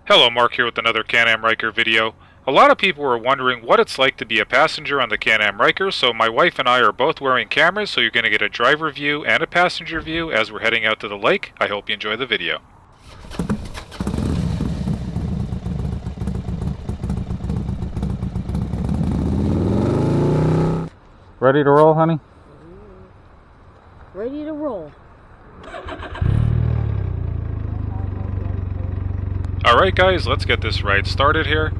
Hello, Mark here with another Can-Am Ryker video. A lot of people were wondering what it's like to be a passenger on the Can-Am Ryker, so my wife and I are both wearing cameras, so you're going to get a driver view and a passenger view as we're heading out to the lake. I hope you enjoy the video. Ready to roll, honey? Ready to roll. Alright guys, let's get this ride started here.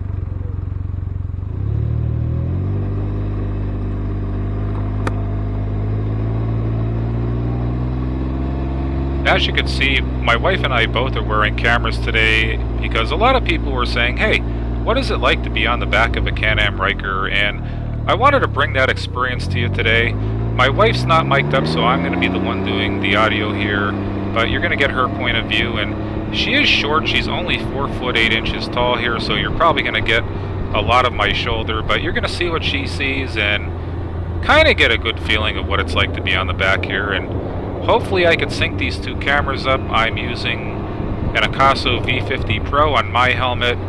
As you can see, my wife and I both are wearing cameras today because a lot of people were saying, hey, what is it like to be on the back of a Can-Am Ryker? And I wanted to bring that experience to you today. My wife's not mic'd up, so I'm going to be the one doing the audio here, but you're going to get her point of view. And she is short, she's only 4 foot 8 inches tall here, so you're probably going to get a lot of my shoulder, but you're going to see what she sees and kind of get a good feeling of what it's like to be on the back here. And hopefully I can sync these two cameras up. I'm using an Akaso V50 Pro on my helmet,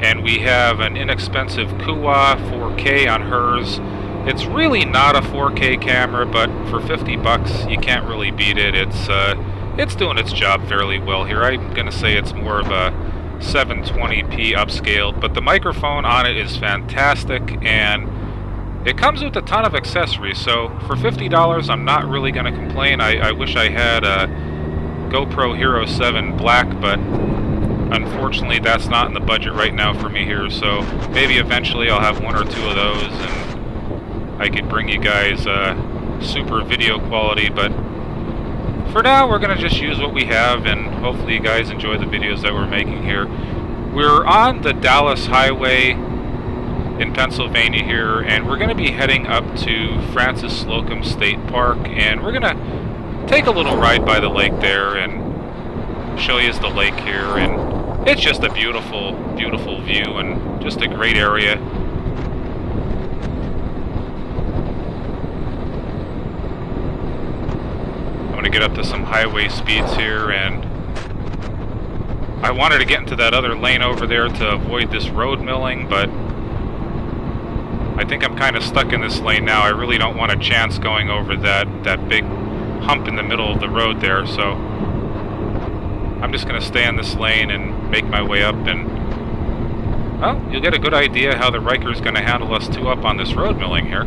and we have an inexpensive Kuwa 4K on hers. It's really not a 4K camera, but for 50 bucks you can't really beat it. It's doing its job fairly well here. I'm going to say it's more of a 720p upscaled, but the microphone on it is fantastic, and it comes with a ton of accessories, so for $50 I'm not really going to complain. I wish I had a GoPro Hero 7 Black, but unfortunately that's not in the budget right now for me here, so maybe eventually I'll have one or two of those and I could bring you guys super video quality, but for now we're going to just use what we have, and hopefully you guys enjoy the videos that we're making here. We're on the Dallas Highway in Pennsylvania here, and we're going to be heading up to Francis Slocum State Park, and we're going to take a little ride by the lake there and show you the lake here. And it's just a beautiful, beautiful view and just a great area. I'm going to get up to some highway speeds here, and I wanted to get into that other lane over there to avoid this road milling, but I think I'm kind of stuck in this lane now. I really don't want a chance going over that big hump in the middle of the road there, so I'm just going to stay in this lane and make my way up, and well, you'll get a good idea how the Ryker is going to handle us two up on this road milling here.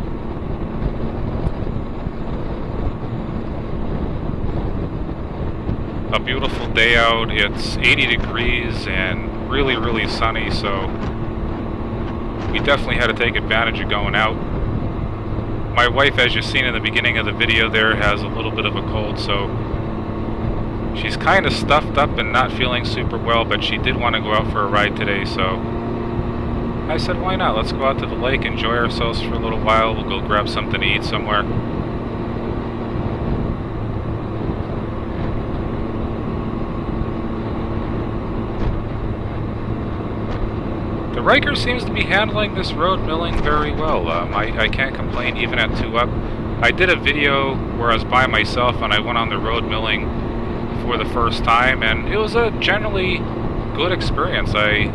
A beautiful day out. It's 80 degrees and really, really sunny, so we definitely had to take advantage of going out. My wife, as you've seen in the beginning of the video there, has a little bit of a cold, so she's kind of stuffed up and not feeling super well, but she did want to go out for a ride today, so I said, why not? Let's go out to the lake, enjoy ourselves for a little while. We'll go grab something to eat somewhere. The Ryker seems to be handling this road milling very well. I can't complain even at 2 up. I did a video where I was by myself and I went on the road milling for the first time, and it was a generally good experience. I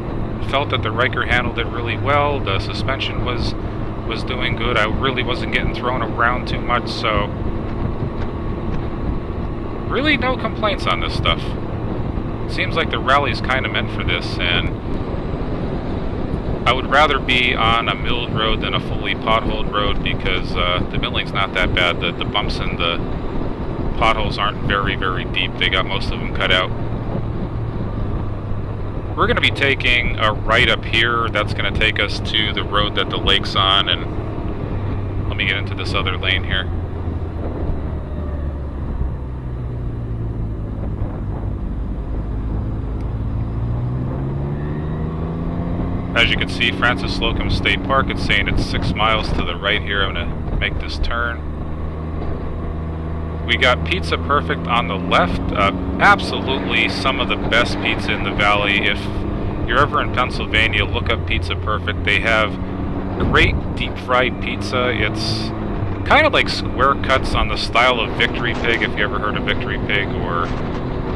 felt that the Ryker handled it really well. The suspension was doing good. I really wasn't getting thrown around too much, so really no complaints on this stuff. It seems like the rally's kind of meant for this, and I would rather be on a milled road than a fully potholed road because the milling's not that bad. The bumps and the potholes aren't very, very deep. They got most of them cut out. We're going to be taking a right up here. That's going to take us to the road that the lake's on, and let me get into this other lane here. As you can see, Francis Slocum State Park, it's saying it's 6 miles to the right here. I'm going to make this turn. We got Pizza Perfect on the left. Absolutely some of the best pizza in the valley. If you're ever in Pennsylvania, look up Pizza Perfect. They have great deep fried pizza. It's kind of like square cuts on the style of Victory Pig, if you ever heard of Victory Pig, or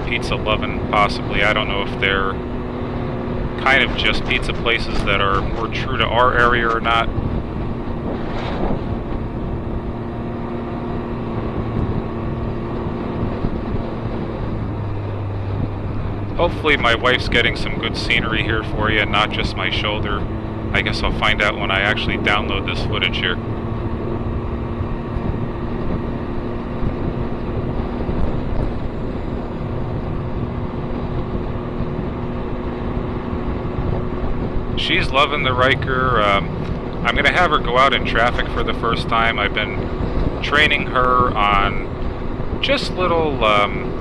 Pizza Lovin' possibly. I don't know if they're kind of just pizza places that are more true to our area or not. Hopefully my wife's getting some good scenery here for you and not just my shoulder. I guess I'll find out when I actually download this footage here. She's loving the Ryker. I'm going to have her go out in traffic for the first time. I've been training her on just little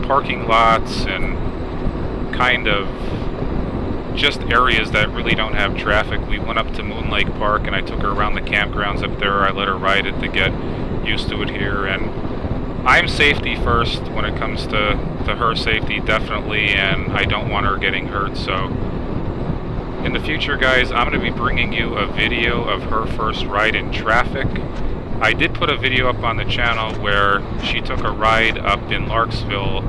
parking lots and kind of just areas that really don't have traffic. We went up to Moon Lake Park and I took her around the campgrounds up there. I let her ride it to get used to it here, and I'm safety first when it comes to her safety, definitely, and I don't want her getting hurt. So in the future, guys, I'm going to be bringing you a video of her first ride in traffic. I did put a video up on the channel where she took a ride up in Larksville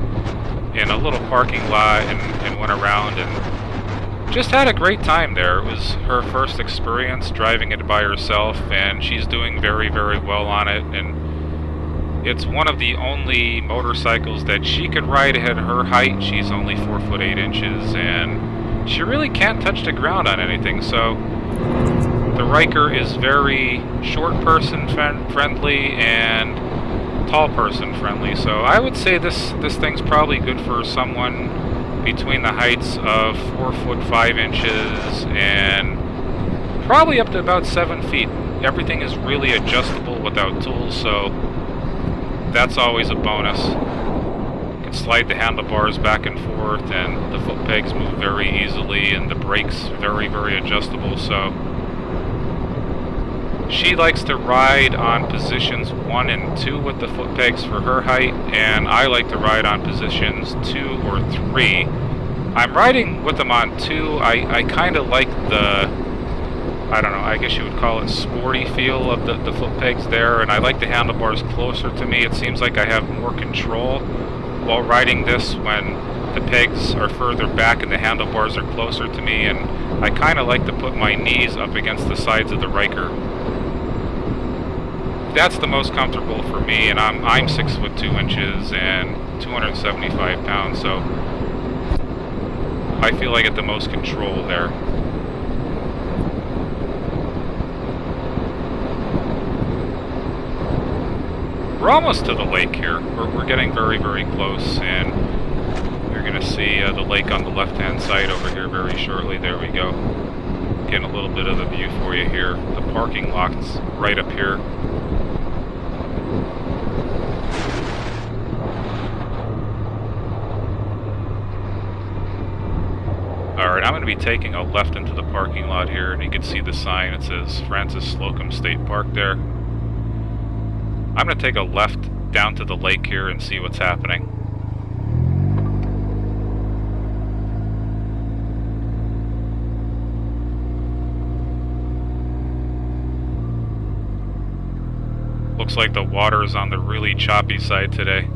in a little parking lot and went around and just had a great time there. It was her first experience driving it by herself, and she's doing very, very well on it. And it's one of the only motorcycles that she could ride at her height. She's only 4 foot 8 inches, and she really can't touch the ground on anything. So the Ryker is very short person friendly and tall person friendly, so I would say this thing's probably good for someone between the heights of 4 foot 5 inches and probably up to about 7 feet. Everything is really adjustable without tools, so that's always a bonus. You can slide the handlebars back and forth, and the foot pegs move very easily, and the brakes very, very adjustable. So she likes to ride on positions 1 and 2 with the foot pegs for her height, and I like to ride on positions 2 or 3. I'm riding with them on 2. I kind of like the, I don't know, I guess you would call it sporty feel of the foot pegs there, and I like the handlebars closer to me. It seems like I have more control while riding this when the pegs are further back and the handlebars are closer to me, and I kind of like to put my knees up against the sides of the Ryker. That's the most comfortable for me, and I'm 6 foot 2 inches and 275 pounds, so I feel I get the most control there. We're almost to the lake here. We're getting very, very close, and you're going to see the lake on the left-hand side over here very shortly. There we go. Getting a little bit of the view for you here. The parking lot's right up here. Alright, I'm going to be taking a left into the parking lot here, and you can see the sign. It says Francis Slocum State Park there. I'm going to take a left down to the lake here and see what's happening. Looks like the water is on the really choppy side today.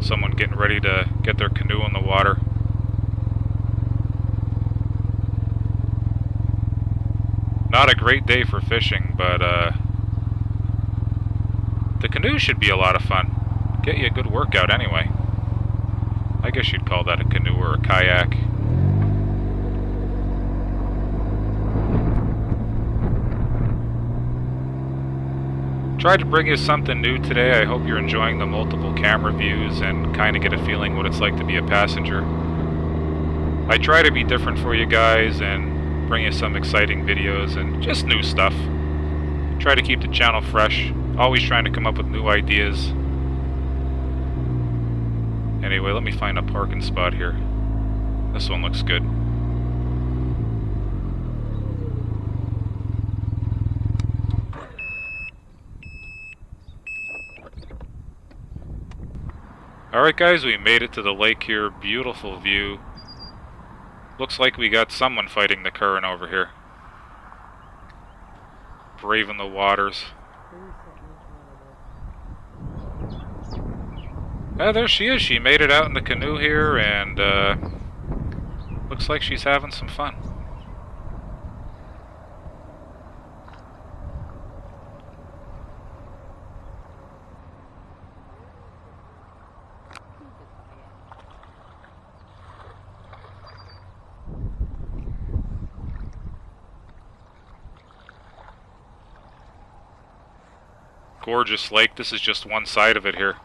Someone getting ready to get their canoe in the water. Not a great day for fishing, but the canoe should be a lot of fun. Get you a good workout anyway. I guess you'd call that a canoe or a kayak. Tried to bring you something new today. I hope you're enjoying the multiple camera views and kind of get a feeling what it's like to be a passenger. I try to be different for you guys and bring you some exciting videos and just new stuff. Try to keep the channel fresh, always trying to come up with new ideas. Anyway, let me find a parking spot here. This one looks good. Alright guys, we made it to the lake here. Beautiful view. Looks like we got someone fighting the current over here. Braving the waters. There she is. She made it out in the canoe here, and looks like she's having some fun. Gorgeous lake. This is just one side of it here.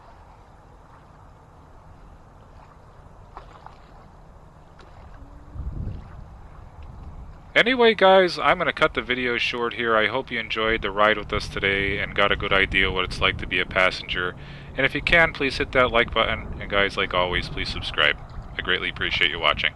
Anyway, guys, I'm going to cut the video short here. I hope you enjoyed the ride with us today and got a good idea what it's like to be a passenger. And if you can, please hit that like button. And guys, like always, please subscribe. I greatly appreciate you watching.